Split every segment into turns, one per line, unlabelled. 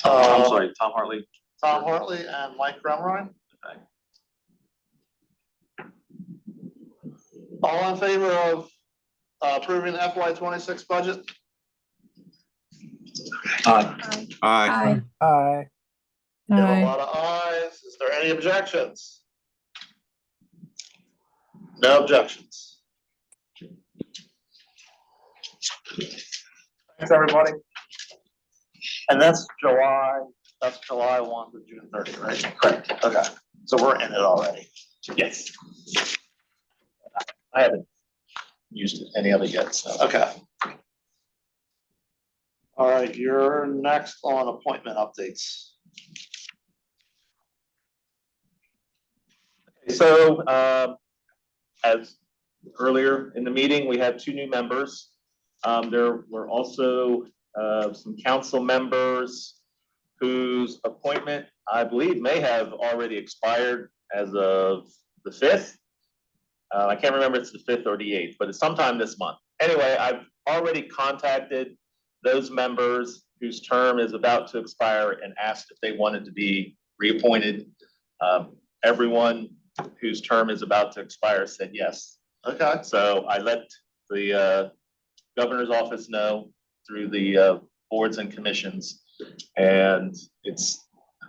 I'm sorry, Tom Hartley.
Tom Hartley and Mike Grumrine.
Okay.
All in favor of approving FY26 budget?
Aye.
Aye.
Aye.
We have a lot of ayes. Is there any objections? No objections. Thanks, everybody. And that's July 1 to June 30, right? Correct. Okay. So we're in it already.
Yes. I haven't used any of it yet, so.
Okay. All right, you're next on appointment updates.
So, as earlier in the meeting, we had 2 new members. There were also some council members whose appointment, I believe, may have already expired as of the 5th. I can't remember if it's the 5th or the 8th, but it's sometime this month. Anyway, I've already contacted those members whose term is about to expire and asked if they wanted to be reappointed. Everyone whose term is about to expire said yes.
Okay.
So I let the governor's office know through the boards and commissions, and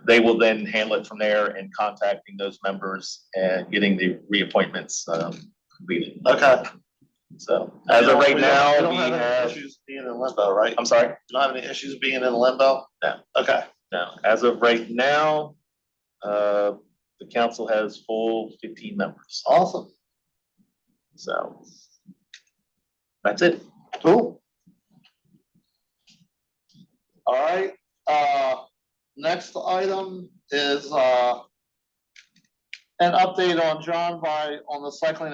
they will then handle it from there and contacting those members and getting the reappointments completed.
Okay.
So as of right now,
we don't have any issues being in limbo, right?
I'm sorry?
You don't have any issues being in limbo?
No.
Okay.
No, as of right now, the council has full 15 members.
Awesome.
So that's it.
Cool. All right, next item is an update on on the cycling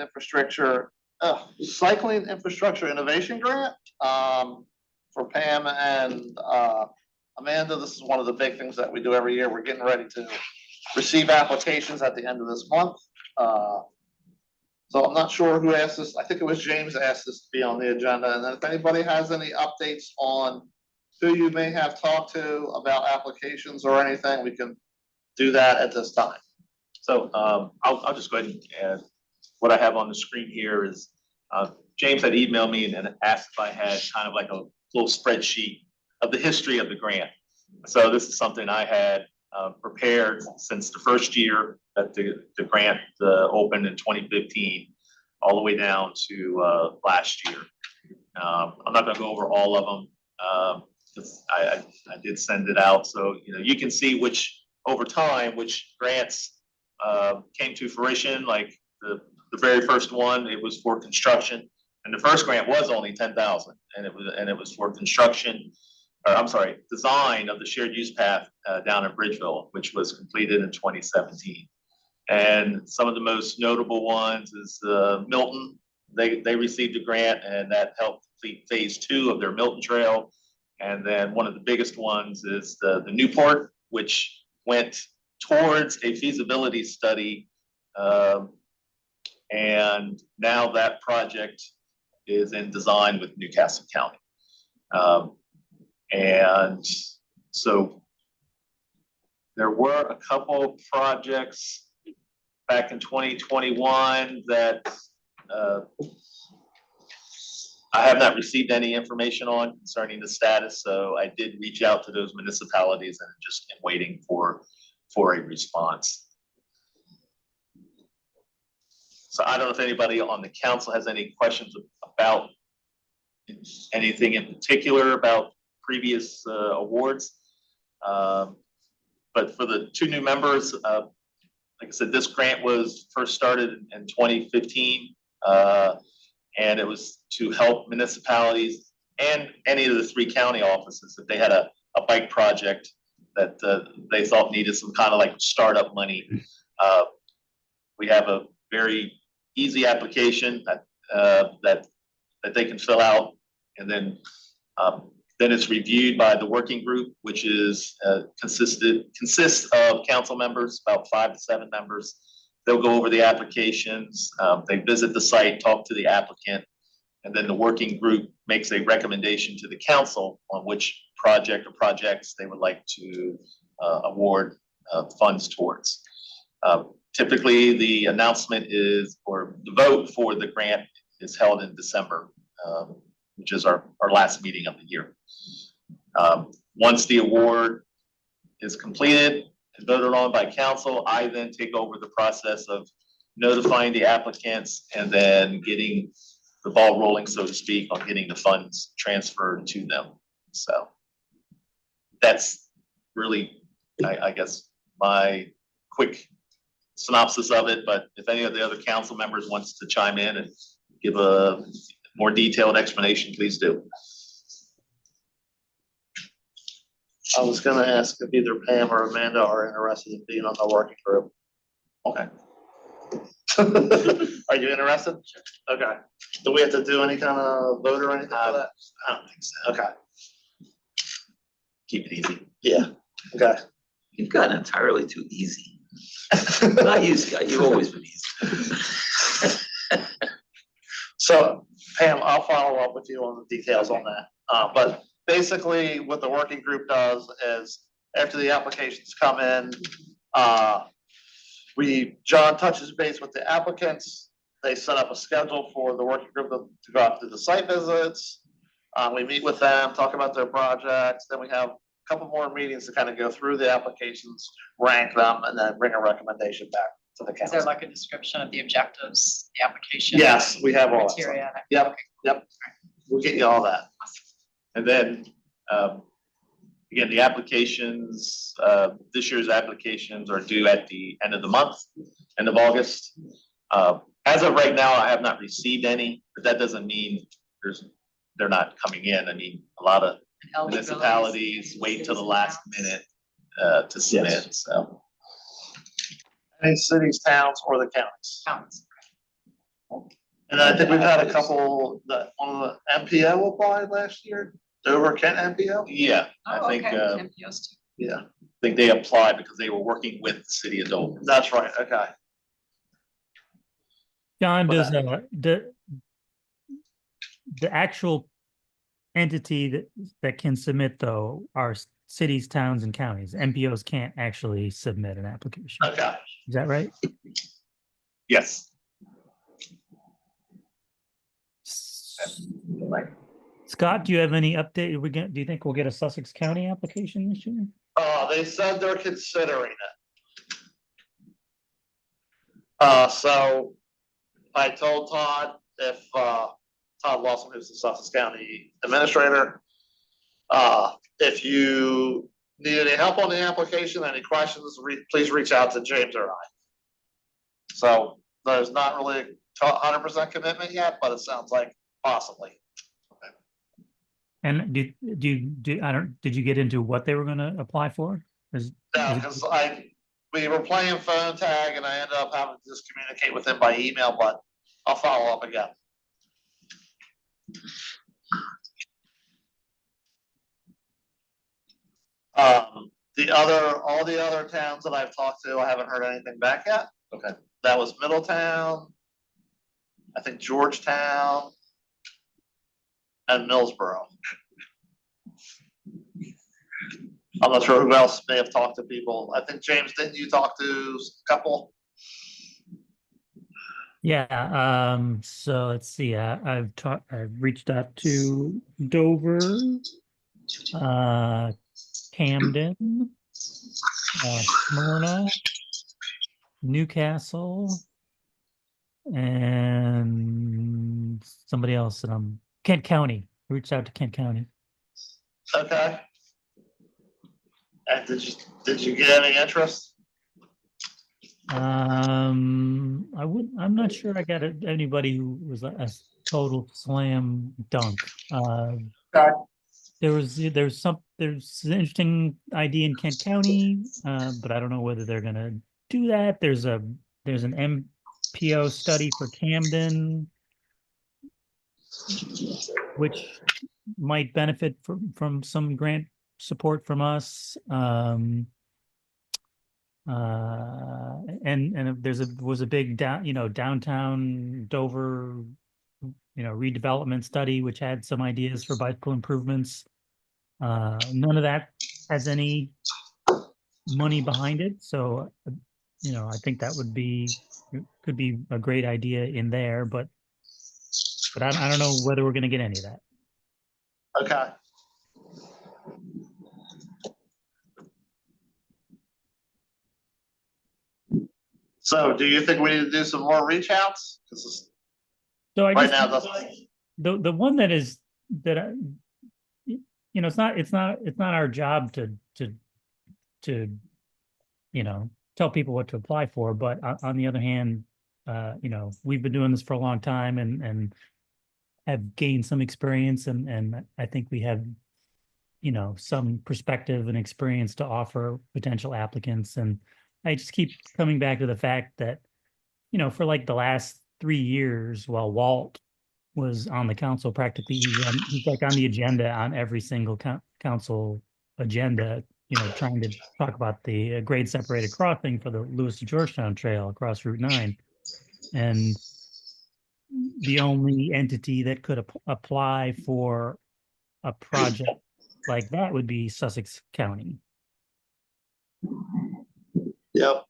infrastructure innovation grant for Pam and Amanda. This is one of the big things that we do every year. We're getting ready to receive applications at the end of this month. So I'm not sure who asked this. I think it was James asked this to be on the agenda. And then if anybody has any updates on who you may have talked to about applications or anything, we can do that at this time.
So I'll just go ahead and add what I have on the screen here is James had emailed me and asked if I had kind of like a little spreadsheet of the history of the grant. So this is something I had prepared since the first year that the grant opened in 2015, all the way down to last year. I'm not going to go over all of them. I did send it out, so you can see over time which grants came to fruition. Like the very first one, it was for construction, and the first grant was only $10,000, and it was for construction. Design of the shared use path down in Bridgeville, which was completed in 2017. And some of the most notable ones is Milton. They received a grant, and that helped complete phase 2 of their Milton Trail. And then one of the biggest ones is the Newport, which went towards a feasibility study. And now that project is in design with Newcastle County. And so there were a couple projects back in 2021 that I have not received any information on concerning the status. So I did reach out to those municipalities and just am waiting for a response. So I don't know if anybody on the council has any questions about anything in particular about previous awards. But for the 2 new members, like I said, this grant was first started in 2015, and it was to help municipalities and any of the 3 county offices if they had a bike project that they thought needed some kind of like startup money. We have a very easy application that they can fill out, and then it's reviewed by the working group, which is consists of council members, about 5 to 7 members. They'll go over the applications, they visit the site, talk to the applicant, and then the working group makes a recommendation to the council on which project or projects they would like to award funds towards. Typically, the announcement is, or the vote for the grant is held in December, which is our last meeting of the year. Once the award is completed and voted on by council, I then take over the process of notifying the applicants and then getting the ball rolling, so to speak, on getting the funds transferred to them. So that's really, I guess, my quick synopsis of it. But if any of the other council members wants to chime in and give a more detailed explanation, please do.
I was gonna ask if either Pam or Amanda are interested in being on the working group.
Okay.
Are you interested? Sure. Okay. Do we have to do any kind of vote or anything for that?
I don't think so.
Okay.
Keep it easy.
Yeah. Okay.
You've gotten entirely too easy. Not you, Scott, you've always been easy.
So Pam, I'll follow up with you on the details on that. But basically what the working group does is after the applications come in, John touches base with the applicants. They set up a schedule for the working group to go out to the site visits. We meet with them, talk about their projects. Then we have a couple more meetings to kind of go through the applications, rank them, and then bring a recommendation back to the
Is
council.
there like a description of the objectives, the application?
Yes, we have all that stuff.
Criteria.
Yep, yep. We'll get you all that.
And then, again, the applications, this year's applications are due at the end of the month, end of August. As of right now, I have not received any, but that doesn't mean they're not coming in. I mean, a lot of municipalities wait till the last minute to submit, so.
Any cities, towns, or the counties.
Counts.
And I think we've had a couple that on the MPO applied last year, Dover Kent MPO.
Yeah, I
Oh,
think,
okay. MPOs too.
Yeah,
they applied because they were working with the city of Dover.
that's right, okay.
John,
But
does the actual entity that can submit though are cities, towns, and counties? MPOs can't actually submit an application.
Okay.
Is that right?
Yes.
Scott, do you have any update? Do you think we'll get a Sussex County application this year?
They said they're considering it. So I told Todd if, Todd Lawson, who's the Sussex County Administrator, if you need any help on the application, any questions, please reach out to James or I. So there's not really 100% commitment yet, but it sounds like possibly.
And did you get into what they were going to apply for?
No, because we were playing phone tag and I ended up having to just communicate with him by email, but I'll follow up again. All the other towns that I've talked to, I haven't heard anything back yet.
Okay.
That was Middletown, I think Georgetown, and Millsboro. I'm not sure who else may have talked to people. I think, James, didn't you talk to a couple?
Yeah. So let's see. I've reached out to Dover, Camden, Smyrna, Newcastle, and somebody else that Kent County. I reached out to Kent County.
Okay. And did you get any interest?
I'm not sure I got anybody who was a total slam dunk.
Okay.
There's an interesting idea in Kent County, but I don't know whether they're gonna do that. There's an MPO study for Camden, which might benefit from some grant support from us. And was a big downtown Dover redevelopment study, which had some ideas for bicycle improvements. None of that has any money behind it. So, I think that could be a great idea in there, but I don't know whether we're going to get any of that.
Okay. So do you think we need to do some more reach outs? Because
So I
right
just
now, doesn't.
the one that is that it's not our job to tell people what to apply for, but on the other hand, we've been doing this for a long time and have gained some experience, and I think we have some perspective and experience to offer potential applicants. And I just keep coming back to the fact that for like the last 3 years, while Walt was on the council, practically he's like on the agenda on every single council agenda, trying to talk about the grade separated crossing for the Lewis to Georgetown Trail across Route 9. And the only entity that could apply for a project like that would be Sussex County.
Yep.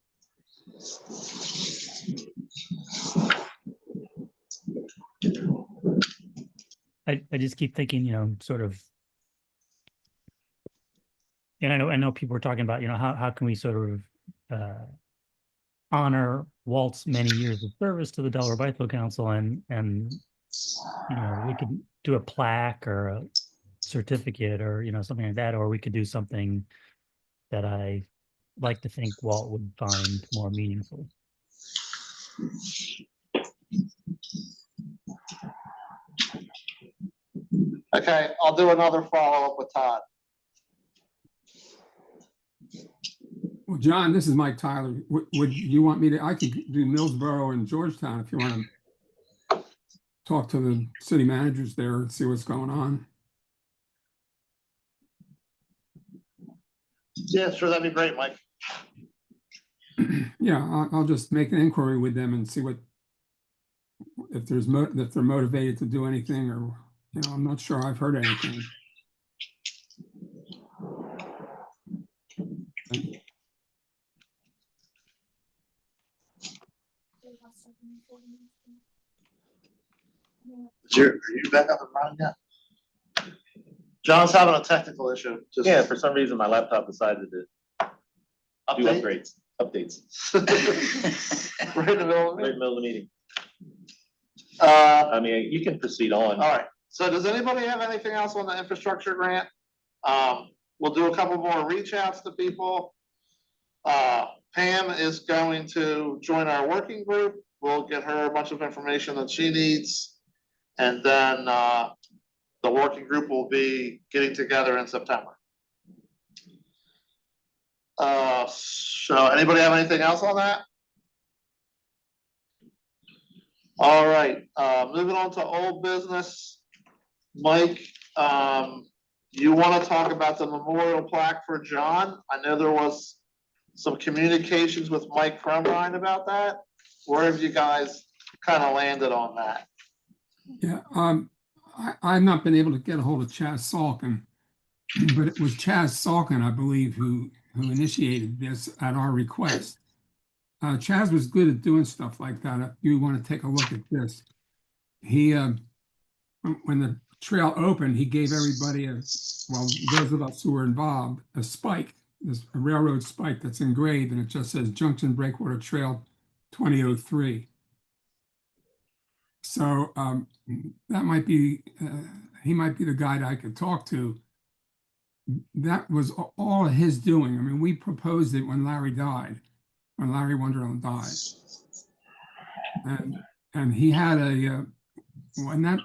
I just keep thinking, sort of, and I know people were talking about, how can we sort of honor Walt's many years of service to the Delaware Bicycle Council, and we could do a plaque or a certificate or something like that, or we could do something that I like to think Walt would find more meaningful.
Okay, I'll do another follow-up with Todd.
Well, John, this is Mike Tyler. Would you want me to? I could do Millsboro and Georgetown if you want to talk to the city managers there and see what's going on.
Yeah, sure, that'd be great, Mike.
Yeah, I'll just make an inquiry with them and see if they're motivated to do anything, or I'm not sure I've heard anything.
Are you back up and running yet? John's having a technical issue. Just
Yeah, for some reason, my laptop decided to do
update.
updates.
Right in the middle of
Right in
it.
the middle of the meeting.
All
I mean, you can proceed on.
right, so does anybody have anything else on the infrastructure grant? We'll do a couple more reach outs to people. Pam is going to join our working group. We'll get her a bunch of information that she needs. And then the working group will be getting together in September. So anybody have anything else on that? All right, moving on to old business. Mike, you want to talk about the memorial plaque for John? I know there was some communications with Mike Crumrine about that. Where have you guys kind of landed on that?
Yeah, I've not been able to get a hold of Chaz Salkin, but it was Chaz Salkin, I believe, who initiated this at our request. Chaz was good at doing stuff like that. If you want to take a look at this, he when the trail opened, he gave everybody those of us who were involved, a spike, a railroad spike that's engraved, and it just says Junction Breakwater Trail 2003. So that might be, he might be the guy that I could talk to. That was all of his doing. I mean, we proposed it when Larry Wonderland died. And he had when that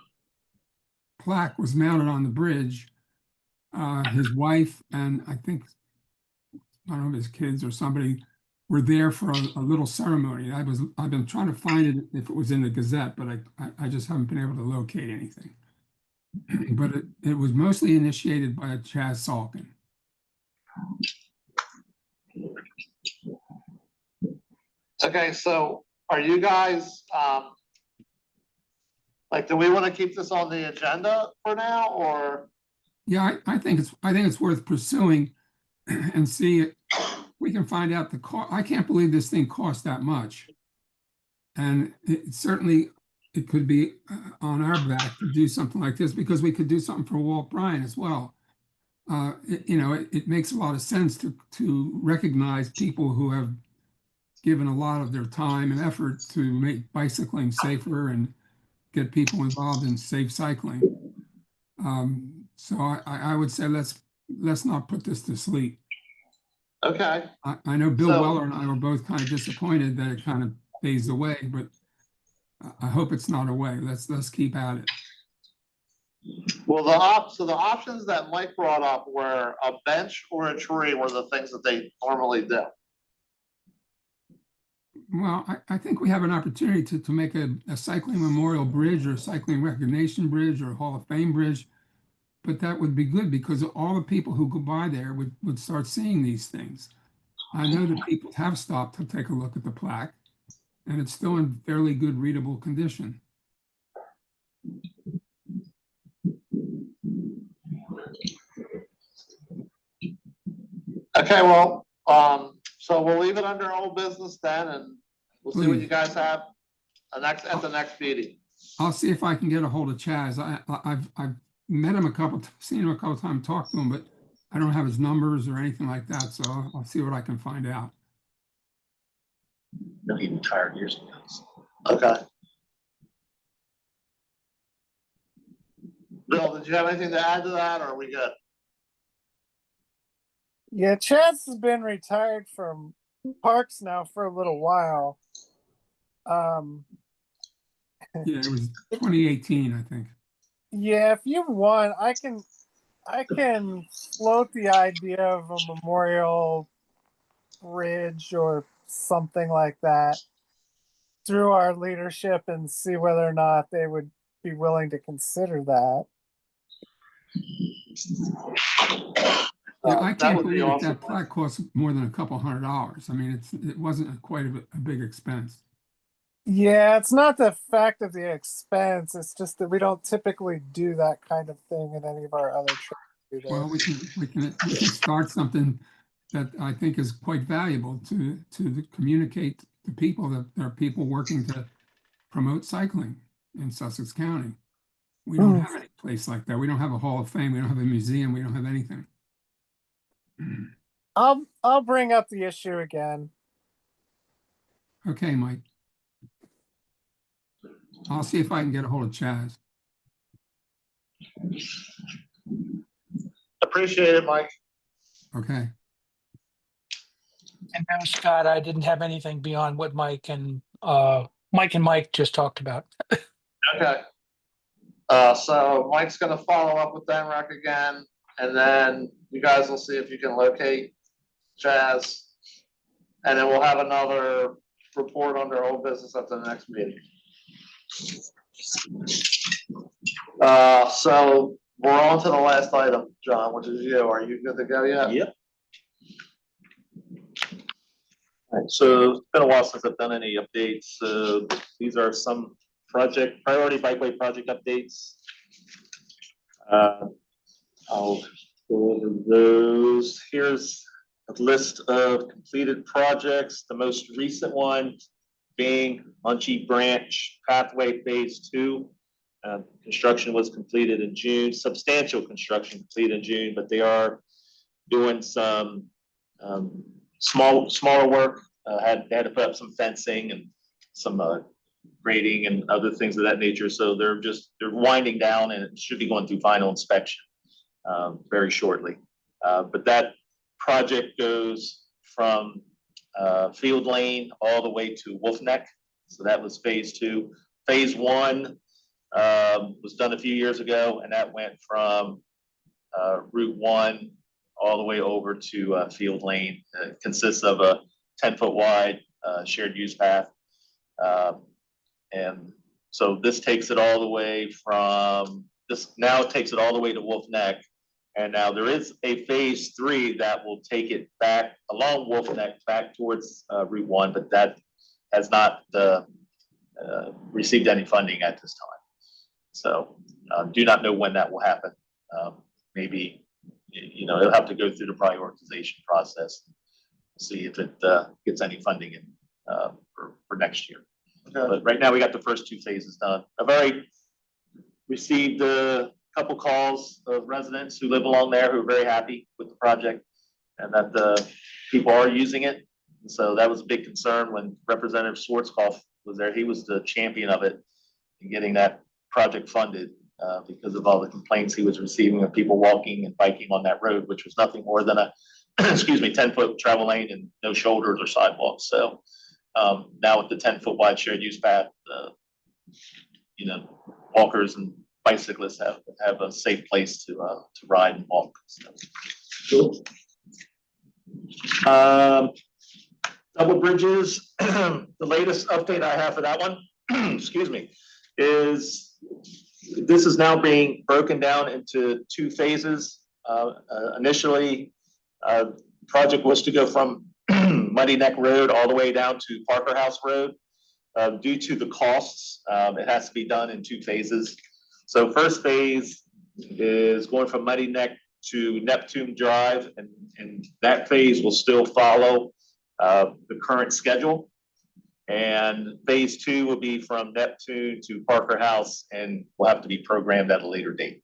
plaque was mounted on the bridge, his wife and I think, I don't know if his kids or somebody were there for a little ceremony. I've been trying to find it if it was in the Gazette, but I just haven't been able to locate anything. But it was mostly initiated by Chaz Salkin.
Okay, so are you guys Like, do we want to keep this on the agenda for now, or?
Yeah, I think it's worth pursuing and see if we can find out the cost. I can't believe this thing cost that much. And it certainly, it could be on our back to do something like this, because we could do something for Walt Bryan as well. It makes a lot of sense to recognize people who have given a lot of their time and effort to make bicycling safer and get people involved in safe cycling. So I would say let's not put this to sleep.
Okay,
I know Bill
So-
Weller and I were both kind of disappointed that it kind of phased away, but I hope it's not away. Let's keep at it.
well, so the options that Mike brought up were a bench or a tree were the things that they normally do.
Well, I think we have an opportunity to make a cycling memorial bridge or a cycling recognition bridge or a Hall of Fame bridge. But that would be good because all the people who go by there would start seeing these things. I know that people have stopped to take a look at the plaque, and it's still in fairly good readable condition.
Okay, well, so we'll leave it under old business then, and we'll see what
Please.
you guys have at the next meeting.
I'll see if I can get a hold of Chaz. I've met him seen him a couple times, talked to him, but I don't have his numbers or anything like that. So I'll see what I can find out.
No, he retired years ago.
Okay. Bill, did you have anything to add to that, or are we good?
Yeah, Chaz has been retired from parks now for a little while.
Yeah, it was 2018, I think.
Yeah, if you want, I can float the idea of a memorial bridge or something like that through our leadership and see whether or not they would be willing to consider that.
Yeah, I
That
can't
would be
believe that
awesome.
that plaque costs more than a couple $100. I mean, it wasn't quite a big expense.
Yeah, it's not the fact of the expense. It's just that we don't typically do that kind of thing in any of our other trips.
Well, we can start something that I think is quite valuable to communicate to people that there are people working to promote cycling in Sussex County. We don't have any place like that. We don't have a Hall of Fame. We don't have a museum. We don't have anything.
I'll bring up the issue again.
Okay, Mike. I'll see if I can get a hold of Chaz.
Appreciate it, Mike.
Okay.
And now, Scott, I didn't have anything beyond what Mike and Mike just talked about.
Okay. So Mike's gonna follow up with Denrec again, and then you guys will see if you can locate Chaz. And then we'll have another report under old business at the next meeting. So we're on to the last item, John, which is you. Are you good to go yet?
Yep. All right, so it's been a while since I've done any updates. These are some priority bikeway project updates. I'll go over those. Here's a list of completed projects. The most recent one being Munchie Branch Pathway Phase 2. Construction was completed in June, substantial construction completed in June, but they are doing some smaller work. They had to put up some fencing and some grading and other things of that nature. So they're winding down, and it should be going through final inspection very shortly. But that project goes from Field Lane all the way to Wolf Neck. So that was Phase 2. Phase 1 was done a few years ago, and that went from Route 1 all the way over to Field Lane. It consists of a 10-foot wide shared use path. And so this takes it all the way to Wolf Neck. And now there is a Phase 3 that will take it back along Wolf Neck back towards Route 1, but that has not received any funding at this time. So do not know when that will happen. Maybe, it'll have to go through the prioritization process. See if it gets any funding in for next year. But right now, we got the first 2 phases done. I've already received a couple calls of residents who live along there who are very happy with the project and that the people are using it. And so that was a big concern when Representative Schwarzkopf was there. He was the champion of it and getting that project funded because of all the complaints he was receiving of people walking and biking on that road, which was nothing more than a 10-foot travel lane and no shoulders or sidewalks. So now with the 10-foot wide shared use path, walkers and bicyclists have a safe place to ride and walk. So. Cool. Double bridges. The latest update I have for that one, excuse me, is this is now being broken down into 2 phases. Initially, project was to go from Muddy Neck Road all the way down to Parker House Road. Due to the costs, it has to be done in 2 phases. So first phase is going from Muddy Neck to Neptune Drive, and that phase will still follow the current schedule. And phase 2 will be from Neptune to Parker House and will have to be programmed at a later date.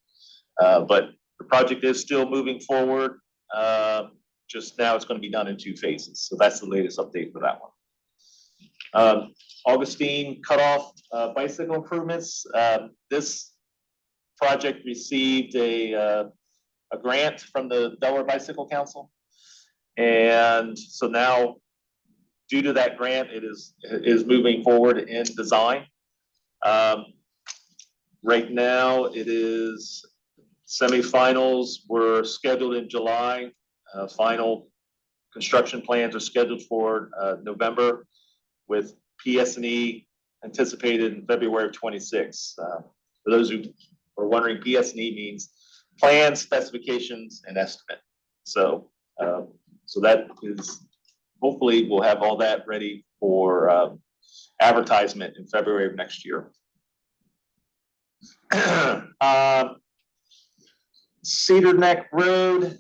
But the project is still moving forward. Just now it's going to be done in 2 phases. So that's the latest update for that one. Augustine Cutoff bicycle improvements. This project received a grant from the Delaware Bicycle Council. And so now, due to that grant, it is moving forward in design. Right now, it is semifinals were scheduled in July. Final construction plans are scheduled for November, with PS&E anticipated in February of 26. For those who are wondering, PS&E means plan, specifications, and estimate. So that is, hopefully we'll have all that ready for advertisement in February of next year. Cedar Neck Road,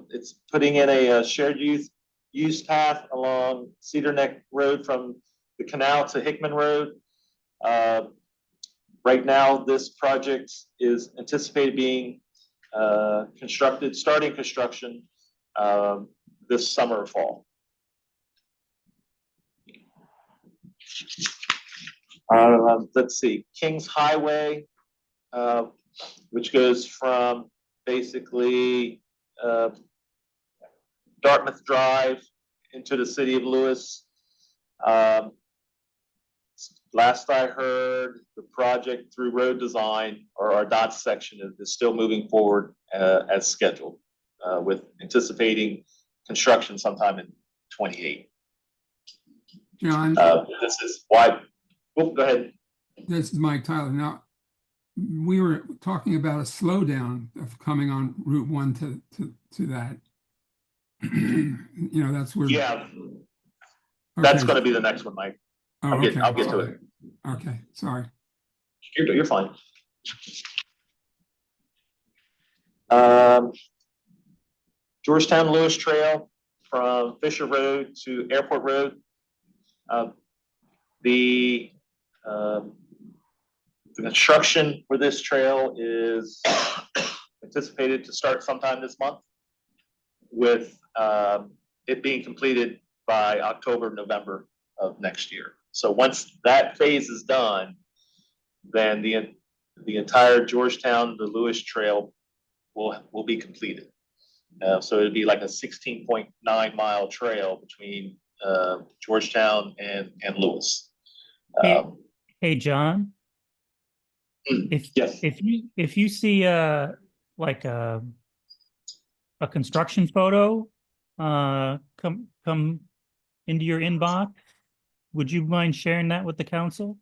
it's putting in a shared use path along Cedar Neck Road from the canal to Hickman Road. Right now, this project is anticipated being starting construction this summer or fall. Let's see, Kings Highway, which goes from basically Dartmouth Drive into the city of Lewis. Last I heard, the project through road design, or our DOT section, is still moving forward as scheduled, with anticipating construction sometime in 28.
John,
This is why. Oh, go ahead.
this is Mike Tyler. Now, we were talking about a slowdown of coming on Route 1 to that. That's where.
Yeah,
Okay.
that's going to be the next one, Mike.
Oh,
I'll get to it.
Okay, sorry.
You're fine. Georgetown Lewis Trail from Fisher Road to Airport Road. The construction for this trail is anticipated to start sometime this month, with it being completed by October, November of next year. So once that phase is done, then the entire Georgetown to Lewis Trail will be completed. So it'd be like a 16.9 mile trail between Georgetown and Lewis.
Hey, John.
Yes.
If you see like a construction photo come into your inbox, would you mind sharing that with the council?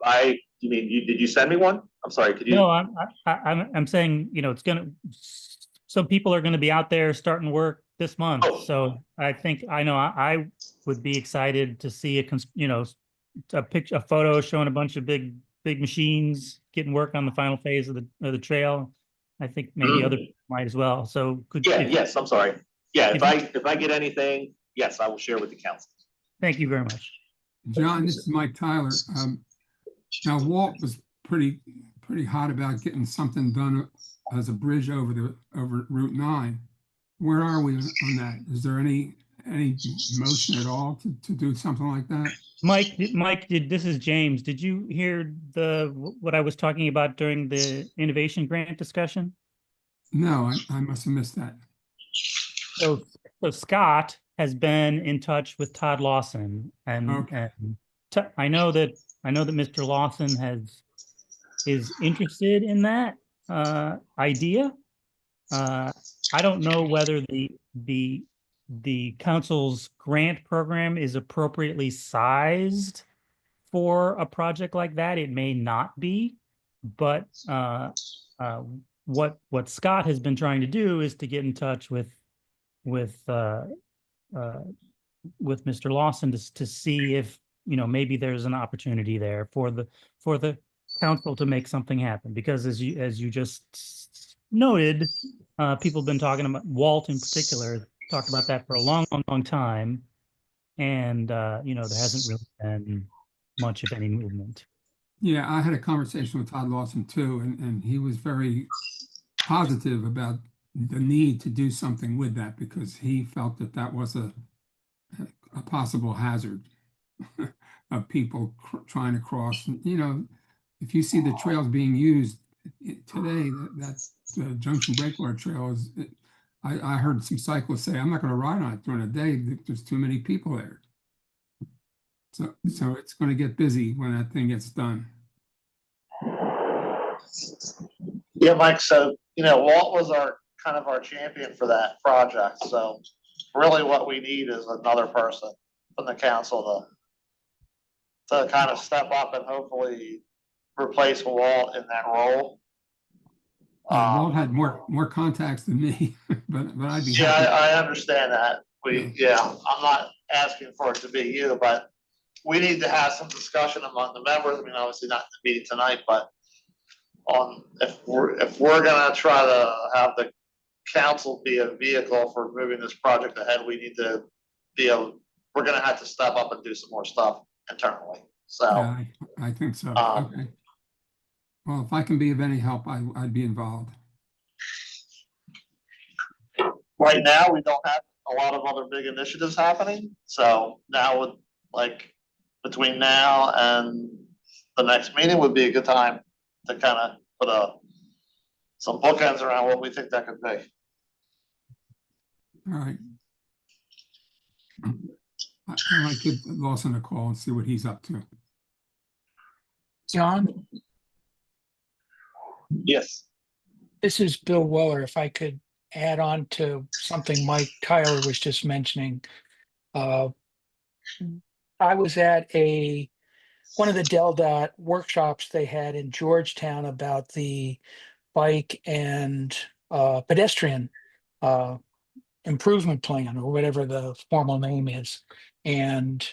Did you send me one? I'm sorry, could you?
No, I'm saying, it's some people are gonna be out there starting work this month.
Oh.
So I know I would be excited to see a photo showing a bunch of big machines getting work on the final phase of the trail. I think maybe other people might as well. So
Yeah, yes, I'm sorry. Yeah,
if
if I get anything, yes, I will share with the council.
thank you very much.
John, this is Mike Tyler. Now Walt was pretty hot about getting something done as a bridge over Route 9. Where are we on that? Is there any motion at all to do something like that?
Mike, this is James. Did you hear what I was talking about during the innovation grant discussion?
No, I must have missed that.
So, Scott has been in touch with Todd Lawson, and,
Okay.
I know that Mr. Lawson is interested in that idea. I don't know whether the council's grant program is appropriately sized for a project like that. It may not be, but what Scott has been trying to do is to get in touch with uh, uh, with Mr. Lawson to see if maybe there's an opportunity there for the council to make something happen. Because as you just noted, people have been talking about, Walt in particular talked about that for a long time, and there hasn't really been much of any movement.
Yeah, I had a conversation with Todd Lawson too, and he was very positive about the need to do something with that because he felt that that was a possible hazard of people trying to cross. If you see the trails being used today, that Junction Breakwater Trail is. I heard some cyclists say, "I'm not going to ride on it during the day. There's too many people there." So it's going to get busy when that thing gets done.
Yeah, Mike, so, Walt was our champion for that project, so really what we need is another person from the council to kind of step up and hopefully replace Walt in that role.
Walt had more contacts than me, but I'd be
Yeah,
happy.
I understand that. I'm not asking for it to be you, but we need to have some discussion among the members. I mean, obviously not in the meeting tonight, but if we're gonna try to have the council be a vehicle for moving this project ahead, we need to we're gonna have to step up and do some more stuff internally. So
Yeah, I think so. Okay. Well, if I can be of any help, I'd be involved.
right now, we don't have a lot of other big initiatives happening. So now between now and the next meeting would be a good time to kind of put some bookends around what we think that could be.
All right. I might give Lawson a call and see what he's up to.
John,
Yes.
this is Bill Weller. If I could add on to something Mike Tyler was just mentioning. I was at one of the DelDOT workshops they had in Georgetown about the bike and pedestrian improvement plan, or whatever the formal name is. And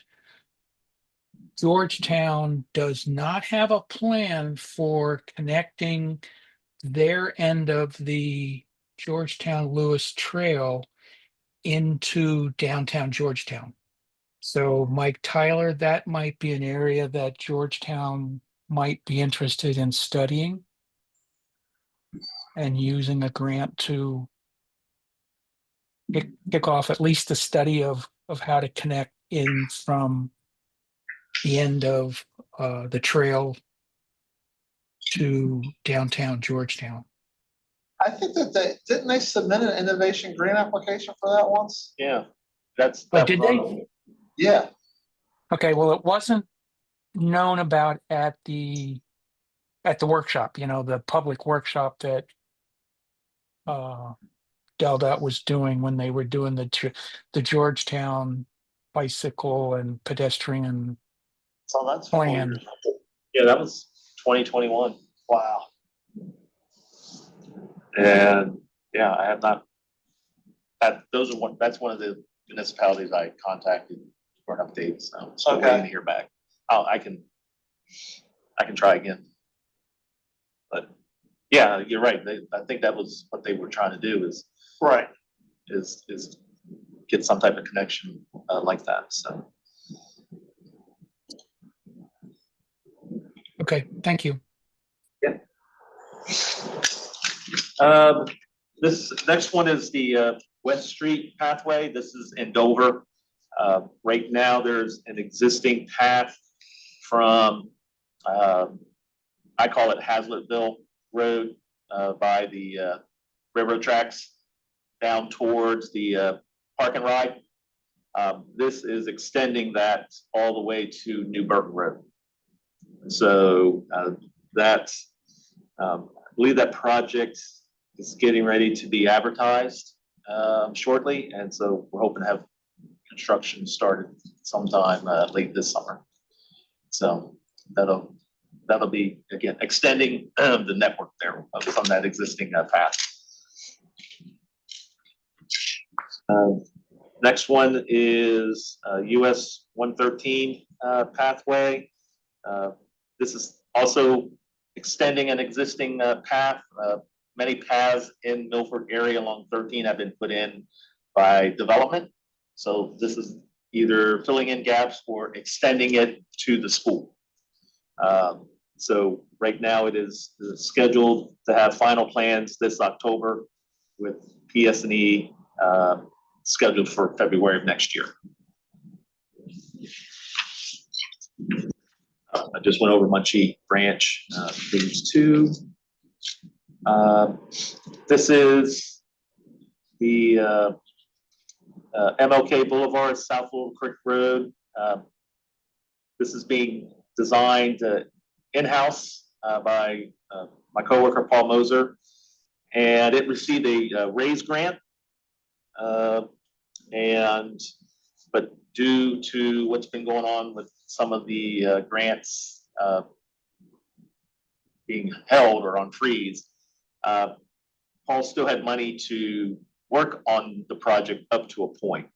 Georgetown does not have a plan for connecting their end of the Georgetown Lewis Trail into downtown Georgetown. So Mike Tyler, that might be an area that Georgetown might be interested in studying and using a grant to kick off at least the study of how to connect in from the end of the trail to downtown Georgetown.
I think that didn't they submit an innovation grant application for that once?
Yeah.
Did they?
Yeah.
Okay, well, it wasn't known about at the workshop, the public workshop that DelDOT was doing when they were doing the Georgetown bicycle and pedestrian
So that's
plan.
Yeah, that was 2021.
Wow.
And yeah, I have not. That's one of the municipalities I contacted for an update. So
Okay.
waiting to hear back. I can try again. But yeah, you're right. I think that was what they were trying to do
Right.
is get some type of connection like that. So
Okay, thank you.
this next one is the West Street pathway. This is in Dover. Right now, there's an existing path from I call it Hazlettville Road by the railroad tracks down towards the park and ride. This is extending that all the way to New Burton Road. So that's, I believe that project is getting ready to be advertised shortly. And so we're hoping to have construction started sometime late this summer. So that'll be, again, extending the network there from that existing path. Next one is US 113 pathway. This is also extending an existing path. Many paths in Milford area along 13 have been put in by development. So this is either filling in gaps or extending it to the school. So right now it is scheduled to have final plans this October with PS&E scheduled for February of next year. I just went over Munchie Branch, phase 2. This is the MLK Boulevard, South Little Creek Road. This is being designed in-house by my coworker, Paul Moser, and it received a RAISE grant. But due to what's been going on with some of the grants being held or on freeze, Paul still had money to work on the project up to a point.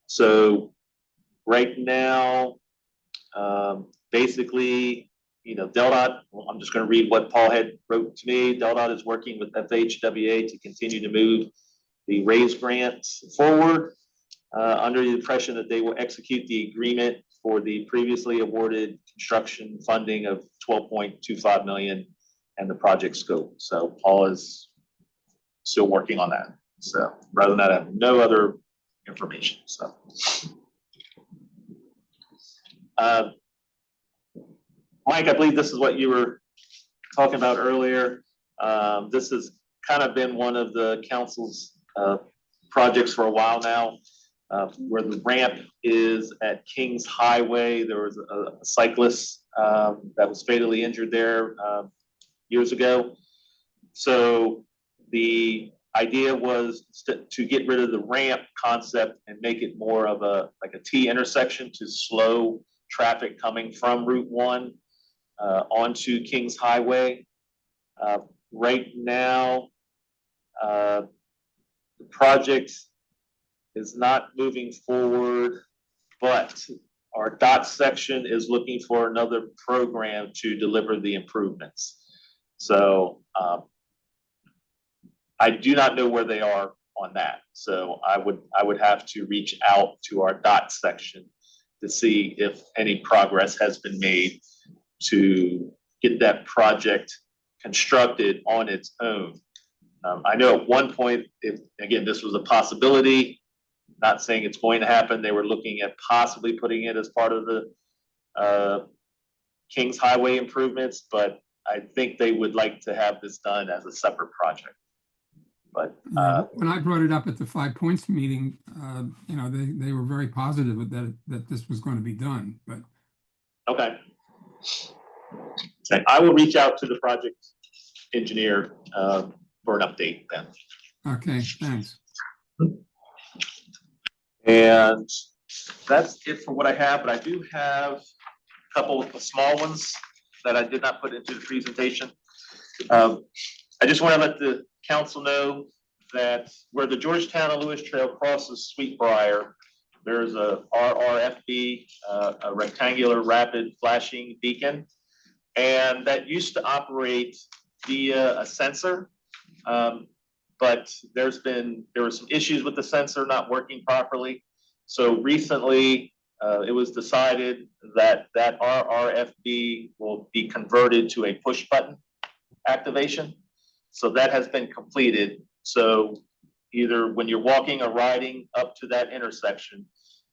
So right now, basically, DelDOT, I'm just going to read what Paul had wrote to me. DelDOT is working with FHWA to continue to move the RAISE grants forward under the impression that they will execute the agreement for the previously awarded construction funding of $12.25 million and the project scope. So Paul is still working on that. So rather than that, I have no other information. So Mike, I believe this is what you were talking about earlier. This has kind of been one of the council's projects for a while now, where the ramp is at Kings Highway. There was a cyclist that was fatally injured there years ago. So the idea was to get rid of the ramp concept and make it more of a T intersection to slow traffic coming from Route 1 onto Kings Highway. Right now, the project is not moving forward, but our DOT section is looking for another program to deliver the improvements. So I do not know where they are on that. So I would have to reach out to our DOT section to see if any progress has been made to get that project constructed on its own. I know at one point, again, this was a possibility, not saying it's going to happen. They were looking at possibly putting it as part of the Kings Highway improvements, but I think they would like to have this done as a separate project. But
when I brought it up at the 5 Points meeting, they were very positive that this was going to be done. But
okay, I will reach out to the project engineer for an update then.
Okay, thanks.
And that's it for what I have, but I do have a couple of small ones that I did not put into the presentation. I just want to let the council know that where the Georgetown and Lewis Trail crosses Sweetbriar, there's a RRFB, a rectangular rapid flashing beacon. And that used to operate via a sensor. But there were some issues with the sensor not working properly. So recently, it was decided that that RRFB will be converted to a push button activation. So that has been completed. So either when you're walking or riding up to that intersection,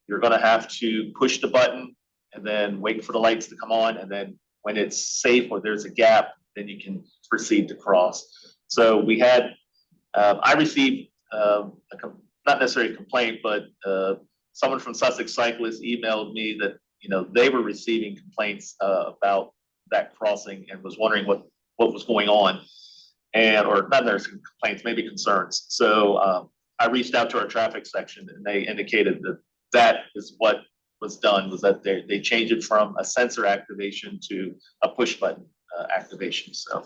you're gonna have to push the button and then wait for the lights to come on. And then when it's safe or there's a gap, then you can proceed to cross. So we had, I received, not necessarily a complaint, but someone from Sussex Cyclists emailed me that, they were receiving complaints about that crossing and was wondering what was going on. Or not necessarily complaints, maybe concerns. So I reached out to our traffic section and they indicated that that is what was done, was that they changed it from a sensor activation to a push button activation. So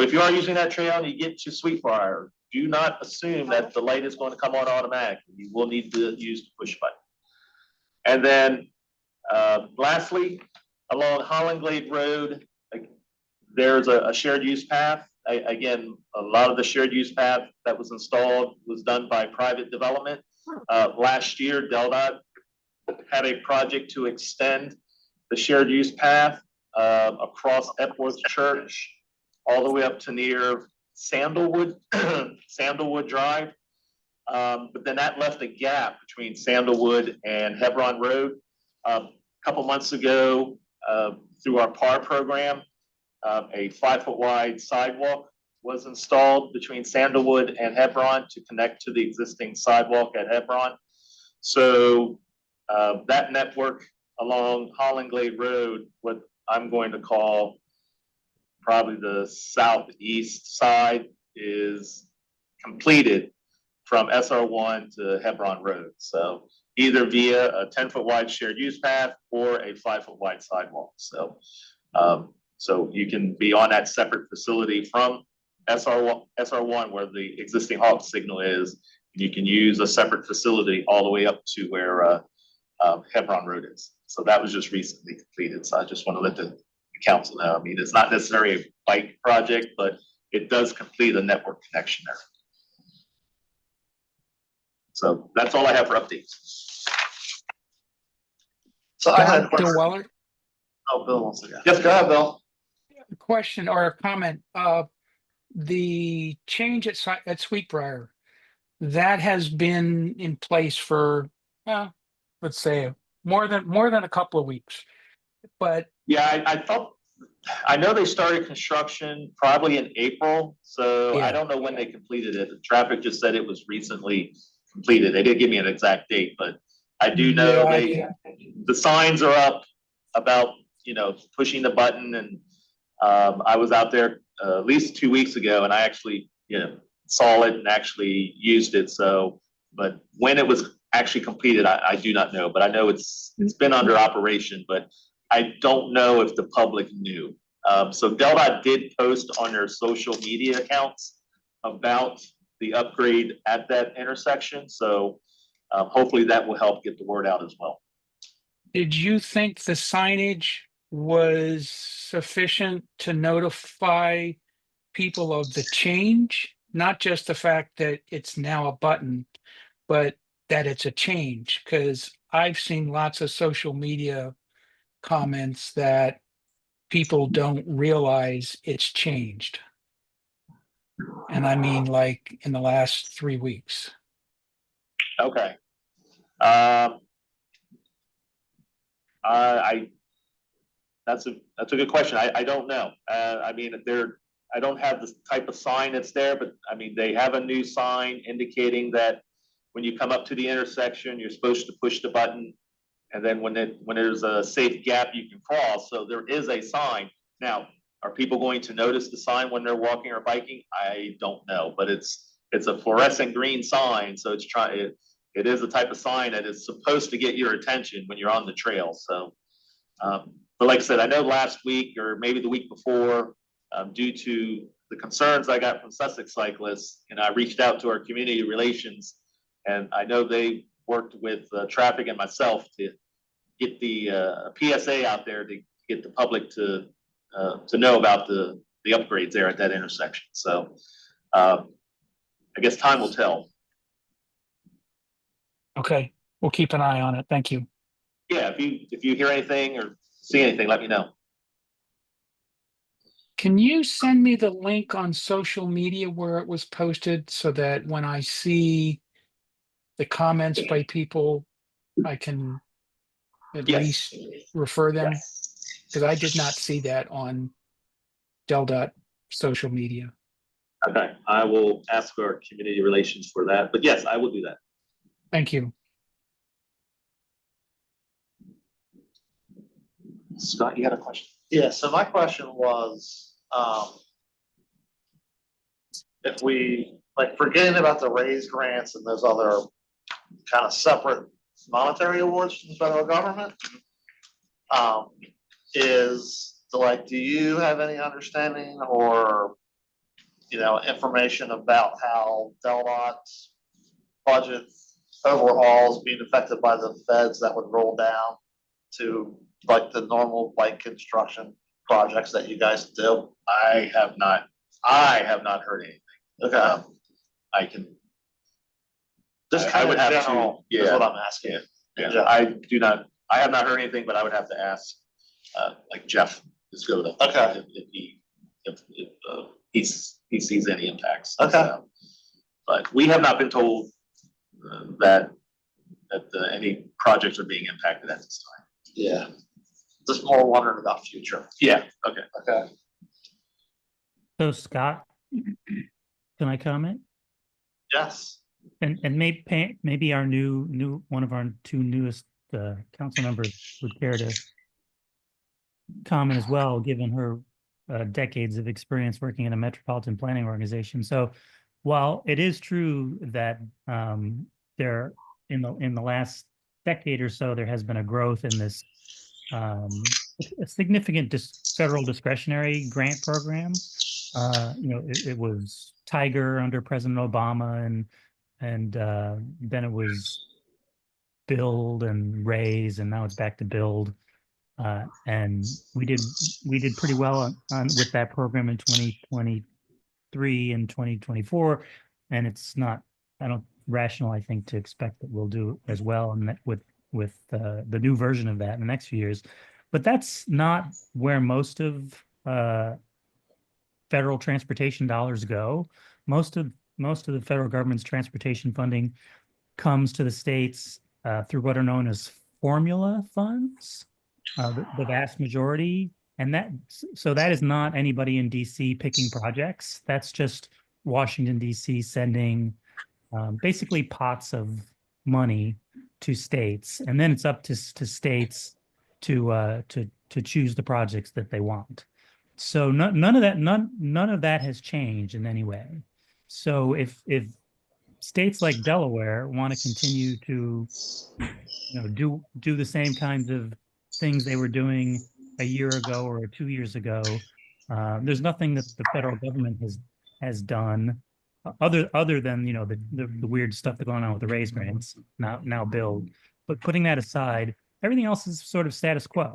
if you are using that trail and you get to Sweetbriar, do not assume that the light is going to come on automatically. You will need to use the push button. And then lastly, along Holland Glade Road, there's a shared use path. Again, a lot of the shared use path that was installed was done by private development. Last year, DelDOT had a project to extend the shared use path across Epworth Church all the way up to near Sandalwood, Sandalwood Drive. But then that left a gap between Sandalwood and Hebron Road. A couple months ago, through our PAR program, a 5-foot wide sidewalk was installed between Sandalwood and Hebron to connect to the existing sidewalk at Hebron. So that network along Holland Glade Road, what I'm going to call probably the southeast side, is completed from SR1 to Hebron Road. So either via a 10-foot wide shared use path or a 5-foot wide sidewalk. So so you can be on that separate facility from SR1 where the existing halt signal is. And you can use a separate facility all the way up to where Hebron Road is. So that was just recently completed. So I just want to let the council know. I mean, it's not necessarily a bike project, but it does complete a network connection there. So that's all I have for updates.
So I had a
Bill
question.
Weller,
Oh, Bill wants to go. Yes, go ahead, Bill.
a question or a comment. The change at Sweetbriar, that has been in place for, let's say more than a couple of weeks. But
Yeah, I know they started construction probably in April, so
Yeah.
I don't know when they completed it. The traffic just said it was recently completed. They didn't give me an exact date, but I do know the signs are up about, pushing the button. And I was out there at least 2 weeks ago and I actually, saw it and actually used it. So, but when it was actually completed, I do not know, but I know it's been under operation, but I don't know if the public knew. So DelDOT did post on their social media accounts about the upgrade at that intersection. So hopefully that will help get the word out as well.
did you think the signage was sufficient to notify people of the change? Not just the fact that it's now a button, but that it's a change? Because I've seen lots of social media comments that people don't realize it's changed. And I mean, like in the last 3 weeks.
Okay. That's a good question. I don't know. I mean, I don't have the type of sign that's there, but I mean, they have a new sign indicating that when you come up to the intersection, you're supposed to push the button. And then when there's a safe gap, you can cross. So there is a sign. Now, are people going to notice the sign when they're walking or biking? I don't know, but it's a fluorescent green sign. So it is a type of sign that is supposed to get your attention when you're on the trail. So, but like I said, I know last week or maybe the week before, due to the concerns I got from Sussex cyclists, and I reached out to our community relations, and I know they worked with traffic and myself to get the PSA out there to get the public to know about the upgrades there at that intersection. So I guess time will tell.
Okay, we'll keep an eye on it. Thank you.
Yeah, if you hear anything or see anything, let me know.
Can you send me the link on social media where it was posted so that when I see the comments by people, I can at
Yes.
least refer them?
Yes.
Because I did not see that on Del social media.
Okay, I will ask our community relations for that, but yes, I will do that.
Thank you.
Scott, you had a question?
Yeah, so my question was, if we, like, forgetting about the raise grants and those other kind of separate monetary awards from the federal government, do you have any understanding or, information about how DelDOT's budget overall is being affected by the feds that would roll down to like the normal bike construction projects that you guys do?
I have not heard anything.
Okay,
I can,
just
I
kind of
would have to-
general is
yeah.
what I'm asking.
yeah, I have not heard anything, but I would have to ask, like Jeff Piscotta.
Okay.
If he sees any impacts.
Okay.
So, but we have not been told that any projects are being impacted at this time.
Yeah. Just more wondering about future.
Yeah, okay.
Okay.
So Scott, can I comment?
Yes.
And maybe our new one of our two newest council members would care to comment as well, given her decades of experience working in a metropolitan planning organization. So while it is true that there in the last decade or so there has been a growth in this a significant federal discretionary grant program. It was Tiger under President Obama, and then it was Build and Raise, and now it's back to Build. And we did pretty well on with that program in 2023 and 2024, and it's not rational, I think, to expect that we'll do as well and with the new version of that in the next few years. But that's not where most of federal transportation dollars go. Most of the federal government's transportation funding comes to the states through what are known as formula funds, the vast majority. And that is not anybody in DC picking projects. That's just Washington, DC sending basically pots of money to states, and then it's up to states to choose the projects that they want. So none of that has changed in any way. So if states like Delaware want to continue to do the same kinds of things they were doing a year ago or 2 years ago, there's nothing that the federal government has done other than the weird stuff that's going on with the raise grants now Build. But putting that aside, everything else is sort of status quo.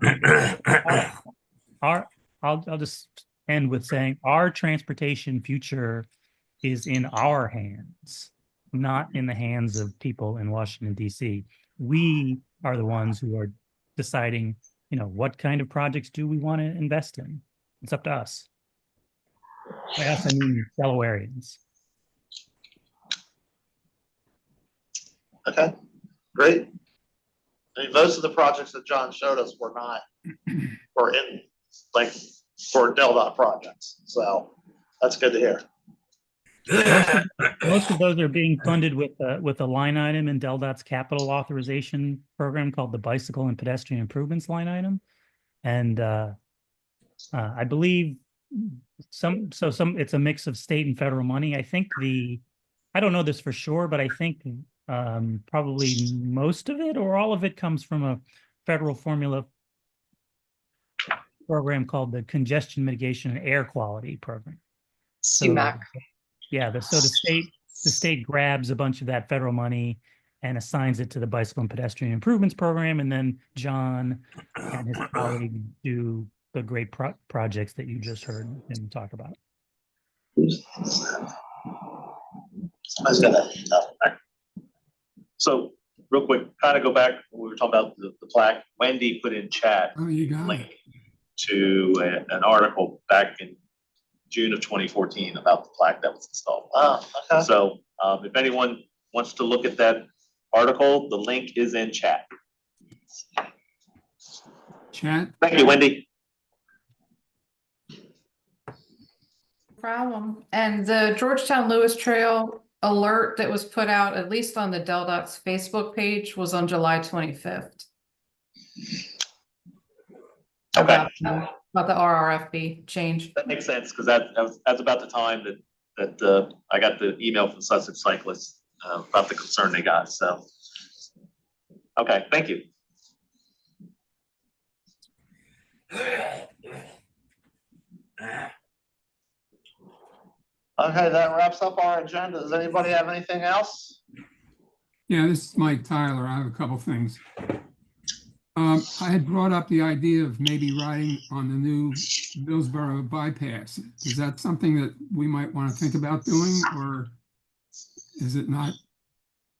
I'll just end with saying our transportation future is in our hands, not in the hands of people in Washington, D.C. We are the ones who are deciding, what kind of projects do we want to invest in. It's up to us. By us, I mean Delawareans.
Okay, great. I mean, most of the projects that John showed us were in for DelDOT projects. So that's good to hear.
Most of those are being funded with a line item in DelDOT's capital authorization program called the Bicycle and Pedestrian Improvements line item. And I believe it's a mix of state and federal money. I don't know this for sure, but I think probably most of it or all of it comes from a federal formula program called the Congestion Mitigation and Air Quality Program.
CMAQ.
Yeah, the state grabs a bunch of that federal money and assigns it to the Bicycle and Pedestrian Improvements Program, and then John and his colleague do the great projects that you just heard him talk about.
Somebody's gonna,
So real quick, kind of go back, when we were talking about the plaque, Wendy put in chat
Oh, you got it.
link to an article back in June of 2014 about the plaque that was installed.
oh, okay.
So if anyone wants to look at that article, the link is in chat.
Chat?
Thank you, Wendy.
Problem. And the Georgetown Lewis Trail alert that was put out, at least on the Deldocs Facebook page, was on July 25th.
Okay.
About the RRFB change.
That makes sense, because that's about the time that I got the email from Sussex Cyclists about the concern they got, so. Okay, thank you.
Okay, that wraps up our agenda. Does anybody have anything else?
Yeah, this is Mike Tyler. I have a couple things. I had brought up the idea of maybe riding on the new Millsboro bypass. Is that something that we might want to think about doing, or is it not?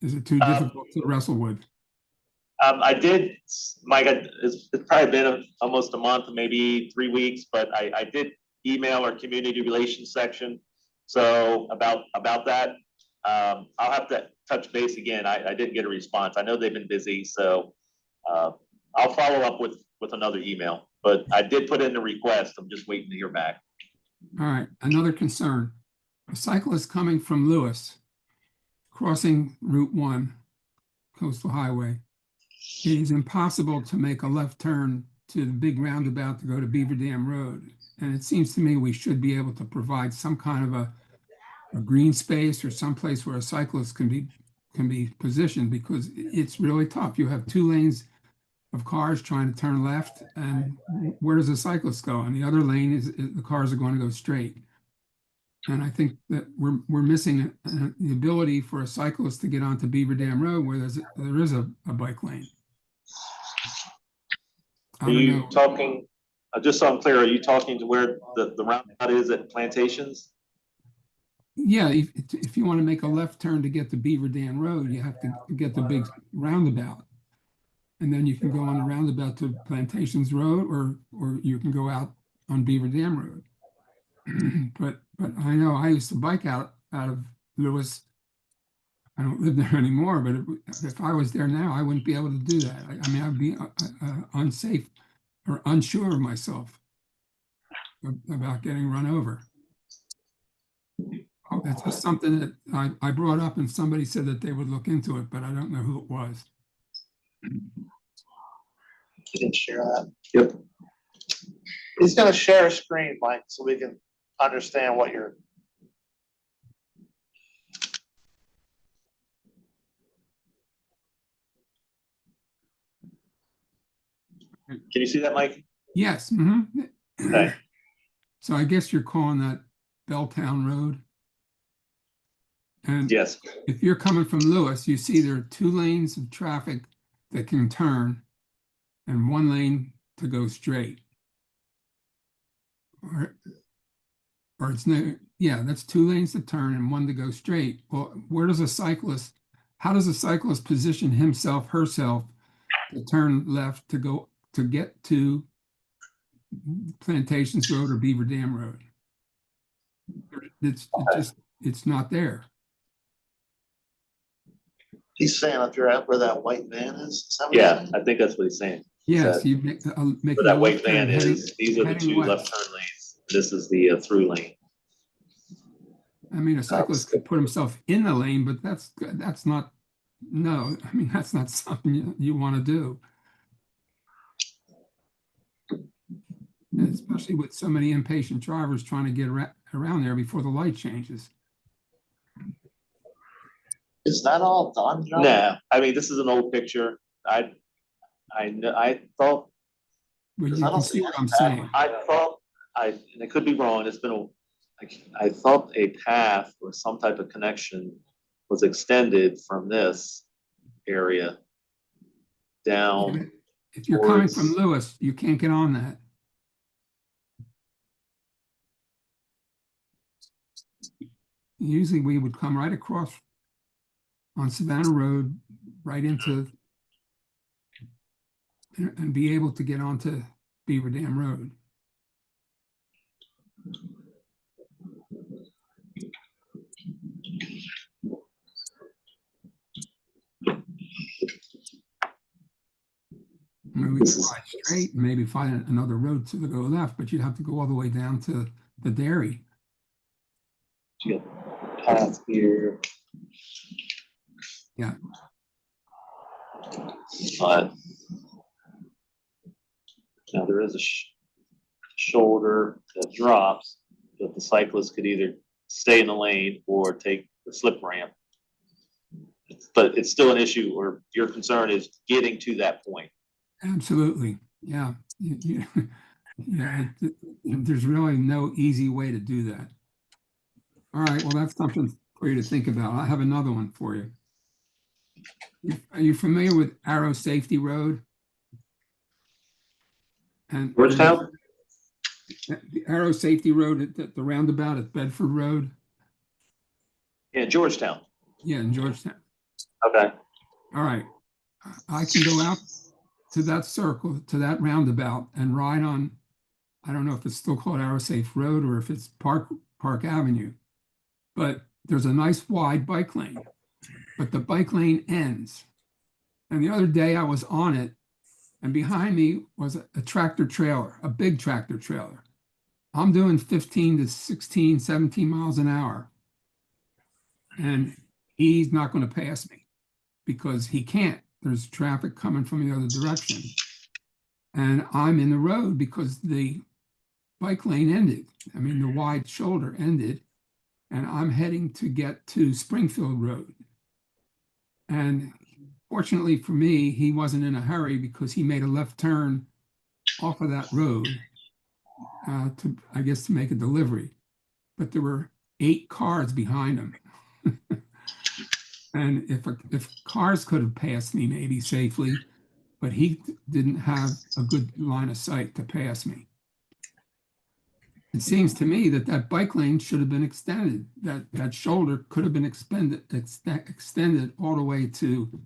Is it too difficult to wrestle with?
I did, Mike, it's probably been almost a month, maybe 3 weeks, but I did email our community relations section. So about that, I'll have to touch base again. I didn't get a response. I know they've been busy, so I'll follow up with another email, but I did put in the request. I'm just waiting to hear back.
All right, another concern. A cyclist coming from Lewis, crossing Route 1, Coastal Highway. It is impossible to make a left turn to the big roundabout to go to Beaver Dam Road. And it seems to me we should be able to provide some kind of a green space or someplace where a cyclist can be positioned, because it's really tough. You have 2 lanes of cars trying to turn left, and where does a cyclist go? And the other lane is the cars are going to go straight. And I think that we're missing the ability for a cyclist to get onto Beaver Dam Road where there is a bike lane. I
Are
don't
you
know.
talking, just so I'm clear, are you talking to where the roundabout is at Plantations?
Yeah, if you want to make a left turn to get to Beaver Dam Road, you have to get the big roundabout. And then you can go on the roundabout to Plantations Road, or you can go out on Beaver Dam Road. But I know I used to bike out of Lewis. I don't live there anymore, but if I was there now, I wouldn't be able to do that. I mean, I'd be unsafe or unsure of myself about getting run over. That's just something that I brought up, and somebody said that they would look into it, but I don't know who it was.
You didn't share that.
Yep.
He's gonna share a screen, Mike, so we can understand what you're.
Can you see that, Mike?
Yes.
Okay.
So I guess you're calling that Belltown Road. And
Yes.
if you're coming from Lewis, you see there are 2 lanes of traffic that can turn and 1 lane to go straight. Or it's no, yeah, that's 2 lanes to turn and 1 to go straight. Well, how does a cyclist position himself, herself to turn left to get to Plantations Road or Beaver Dam Road? It's not there.
He's saying if you're out where that white van is that what he's
Yeah,
saying?
I think that's what he's saying.
Yes,
So,
you make
where that white van is, these are the
heading
2
west.
left turn lanes. This is the through lane.
I mean, a cyclist could put himself in the lane, but that's not. No, I mean that's not something you want to do. Especially with so many impatient drivers trying to get around there before the light changes.
Is that all done, John?
No, I mean, this is an old picture. I thought,
But you
I
can
don't
see
see
what I'm
that.
saying.
and I could be wrong, it's been I thought a path or some type of connection was extended from this area down.
If you're coming from
towards-
Lewis, you can't get on that. Usually we would come right across on Savannah Road, right into and be able to get onto Beaver Dam Road. I mean, we could fly straight and maybe find another road to go left, but you'd have to go all the way down to the dairy.
You got path here.
Yeah.
But now there is a shoulder that drops, but the cyclist could either stay in the lane or take the slip ramp. But it's still an issue, or your concern is getting to that point.
Absolutely. Yeah. Yeah. There's really no easy way to do that. All right. Well, that's something for you to think about. I have another one for you. Are you familiar with Arrow Safety Road? And
Georgetown?
the Arrow Safety Road at the roundabout at Bedford Road?
Yeah, Georgetown.
Yeah, in Georgetown.
Okay.
All right. I can go out to that circle, to that roundabout, and ride on, I don't know if it's still called Arrow Safe Road or if it's Park Avenue, but there's a nice wide bike lane, but the bike lane ends. And the other day I was on it, and behind me was a tractor trailer, a big tractor trailer. I'm doing 15 to 16, 17 miles an hour. And he's not going to pass me because he can't. There's traffic coming from the other direction. And I'm in the road because the bike lane ended. I mean, the wide shoulder ended. And I'm heading to get to Springfield Road. And fortunately for me, he wasn't in a hurry because he made a left turn off of that road to, I guess, to make a delivery. But there were 8 cars behind him. And if cars could have passed me maybe safely, but he didn't have a good line of sight to pass me. It seems to me that bike lane should have been extended. That shoulder could have been extended all the way to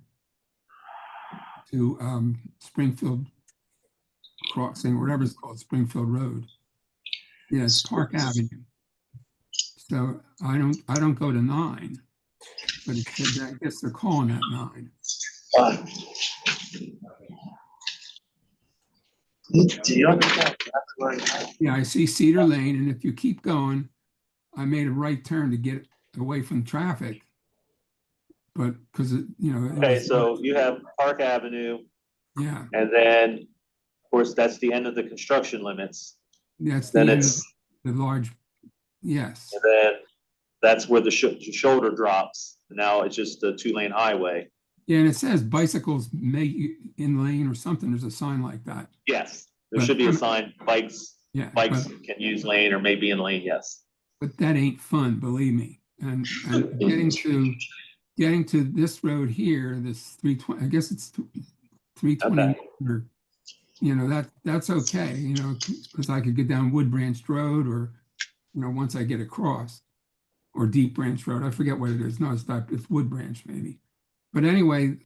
Springfield Crossing, whatever it's called, Springfield Road. Yeah, it's Park Avenue. So I don't go to 9, but I guess they're calling that 9.
Do you understand?
Yeah, I see Cedar Lane, and if you keep going, I made a right turn to get away from traffic. But because
Okay, so you have Park Avenue,
yeah,
and then, of course, that's the end of the construction limits.
that's the
Then
end of
it's,
the large, yes.
and then that's where the shoulder drops. Now it's just a 2-lane highway.
Yeah, and it says bicycles may in lane or something. There's a sign like that.
Yes, there
But
should be a
I'm-
sign, bikes
Yeah,
can use lane or may be in lane, yes.
but that ain't fun, believe me. And getting to this road here, this 320, I guess it's 320, or that's okay, because I could get down Wood Branch Road or once I get across, or Deep Branch Road. I forget what it is. No, it's Wood Branch maybe. But anyway,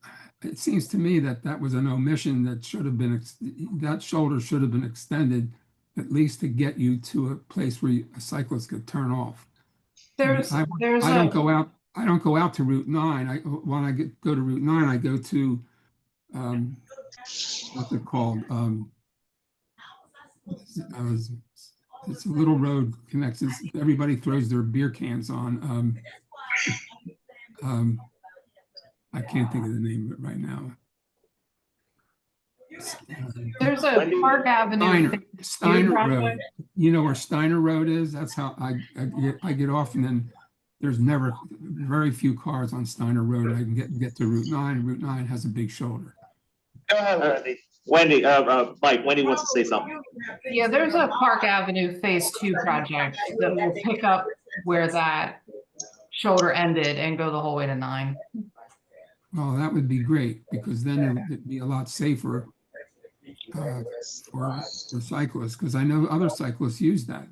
it seems to me that was an omission that should have been, that shoulder should have been extended at least to get you to a place where a cyclist could turn off. I don't go out to Route 9. When I go to Route 9, I go to what's it called? It's a little road connects. Everybody throws their beer cans on. I can't think of the name of it right now.
There's a Park Avenue.
Steiner Road.
project.
You know where Steiner Road is? That's how I get off, and then there's very few cars on Steiner Road. I can get to Route 9. Route 9 has a big shoulder.
Go ahead, Wendy. Mike, Wendy wants to say something.
Yeah, there's a Park Avenue Phase 2 project that will pick up where that shoulder ended and go the whole way to 9.
Well, that would be great, because then it'd be a lot safer for cyclists, because I know other cyclists use that.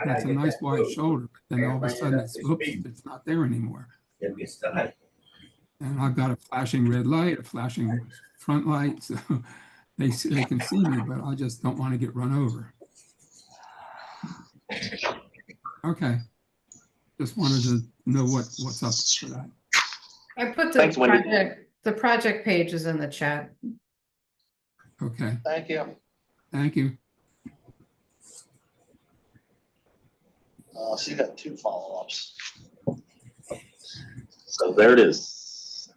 That's a nice wide shoulder, but then all of a sudden it's not there anymore. And I've got a flashing red light, a flashing front light, so they can see me, but I just don't want to get run over. Okay. Just wanted to know what's up for that.
I put
Thanks, Wendy.
the project page is in the chat.
Okay,
Thank you.
thank you.
So you got 2 follow-ups.
So there it is.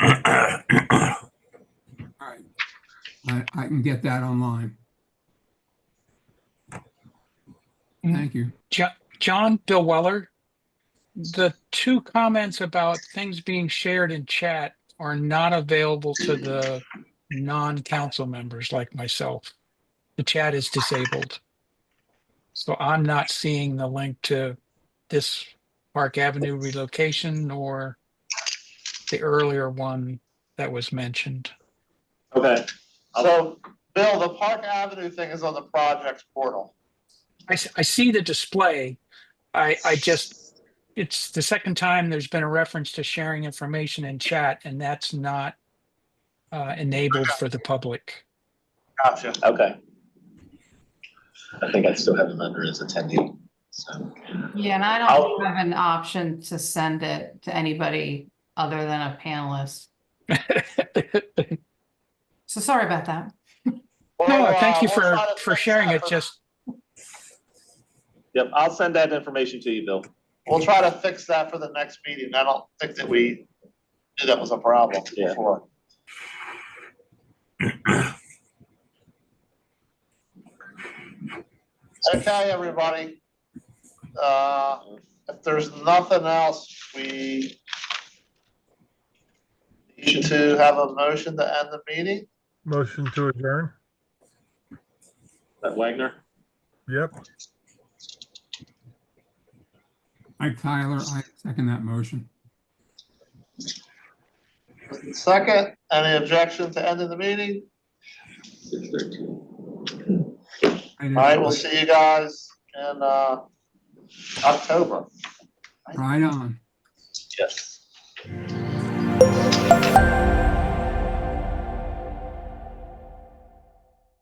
All right. I can get that online. Thank you.
John, Bill Weller, the 2 comments about things being shared in chat are not available to the non-council members like myself. The chat is disabled. So I'm not seeing the link to this Park Avenue relocation or the earlier one that was mentioned.
Okay.
So, Bill, the Park Avenue thing is on the projects portal.
I see the display. I just, it's the second time there's been a reference to sharing information in chat, and that's not enabled for the public.
Gotcha.
Okay. I think I still have him under as attendee. So
Yeah, and I
I'll-
don't have an option to send it to anybody other than a panelist. So sorry about that.
No, thank you
We'll try to
for
fix
sharing
that
it.
for-
Just
Yep, I'll send that information to you, Bill.
We'll try to fix that for the next meeting. I don't think that we knew that was a problem
Yeah.
before. Okay, everybody. If there's nothing else, we need to have a motion to end the meeting.
Motion to adjourn?
That Wagner?
Yep.
Hi, Tyler. I second that motion.
Second, any objection to ending the meeting?
6:13.
I didn't-
All right, we'll see you guys in October.
Right on.
Yes.